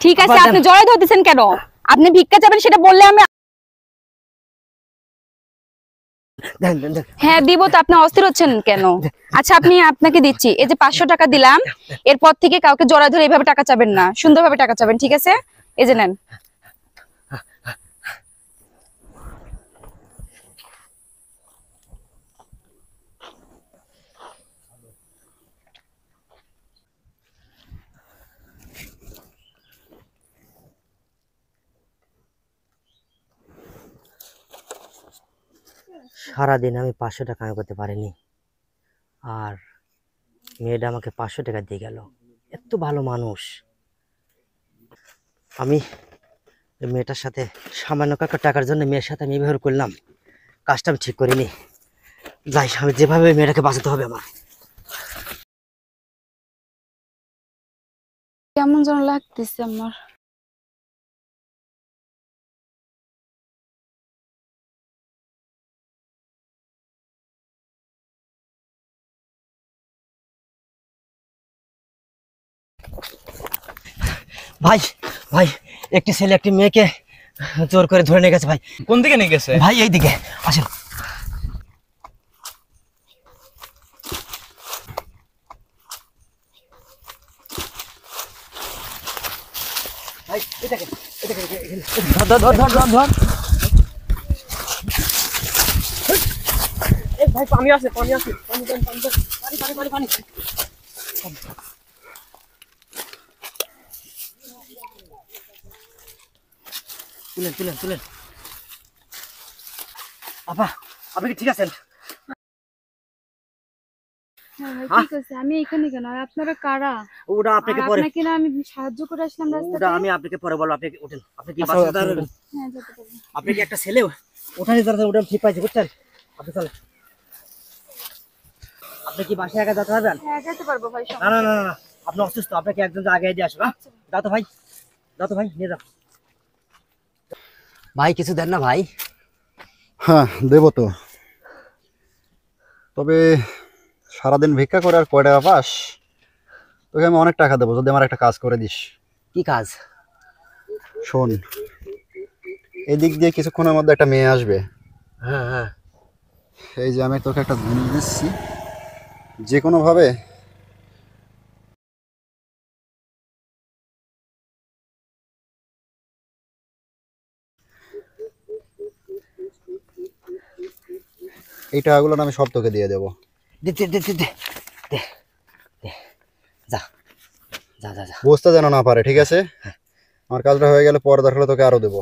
ঠিক আছে, আপনি জড়াই ধরতেছেন কেন? আপনি ভিক্ষা চাবেন সেটা বললে আমি হ্যাঁ দিব, তো আপনি অস্থির হচ্ছেন কেন? আচ্ছা আপনাকে দিচ্ছি, এই যে 500 টাকা দিলাম, এরপর থেকে কাউকে জড়াই ধরে এইভাবে টাকা চাবেন না, সুন্দরভাবে টাকা চাবেন, ঠিক আছে? এই যে নেন। সারাদিন আমি 500 টাকা কামাই করতে পারিনি, আর মেয়েটা আমাকে 500 টাকা দিয়ে গেল। এত ভালো মানুষ। আমি মেয়েটার সাথে সামান্য টাকার জন্য মেয়ের সাথে আমি ব্যবহার করলাম, কাজটা আমি ঠিক করিনি। যাই, আমি যেভাবে মেয়েটাকে বাঁচাতে হবে আমার। কেমন যেন লাগতেছে আমার। ভাই ভাই, একটি ছেলে একটি মেয়েকে জোর করে ধরে নিয়ে গেছে ভাই। কোন দিকে নিয়ে গেছে ভাই? এই দিকে আসেন। ভাই এটাকে ধর ধর ধর ধর ধর। ভাই পানি আছে, পানি আছে, পানি দেন, পানি দেন, পানি পানি পানি পানি। তুলেন তুলেন তুলেন। আপা, আপনি কি ঠিক আছেন? ঠিক আছে, আমি এখানে কেন? আর আপনারা কারা? ওটা আপনাকে পরে, আপনাকে না আমি সাহায্য করে আসলাম রাস্তাতে। ওটা আমি আপনাকে পরে বলবো। আপনি ওঠেন। আপনি কি বাসে দাঁড়াবেন? হ্যাঁ, যেতে পারবেন। আপনি কি একটা ছেলে ওঠানি দাঁড়াতে? ওটা ঠিক পাইছে, বুঝছেন? আপনি চলেন। আপনি কি বাসায় একা যেতে পারবেন? হ্যাঁ, যেতে পারবো ভাই। না না না না, আপনি অসুস্থ, আপনাকে একজন আগে দিয়ে আসবে। দাও তো ভাই, দাও তো ভাই, নিয়ে যাও। ভাই কিছু দেন না ভাই? হ্যাঁ দেবো তো, তবে সারাদিন ভিক্ষা করে আর কয় টাকা পাস? তোকে আমি অনেক টাকা দেবো যদি আমার একটা কাজ করে দিস। কি কাজ? শোন, এদিক দিয়ে কিছুক্ষণের মধ্যে একটা মেয়ে আসবে। হ্যাঁ হ্যাঁ। এই যে আমি তোকে একটা জিনিস দিচ্ছি, যে কোনোভাবে এই টাকাগুলো আমি সব তোকে দিয়ে দেবো। দে দে দে দে দে দে দে। যা যা যা যা। বুঝতে যেন না পারে, ঠিক আছে? আমার কাজটা হয়ে গেলে পরে দরকার হলে তোকে আরো দেবো।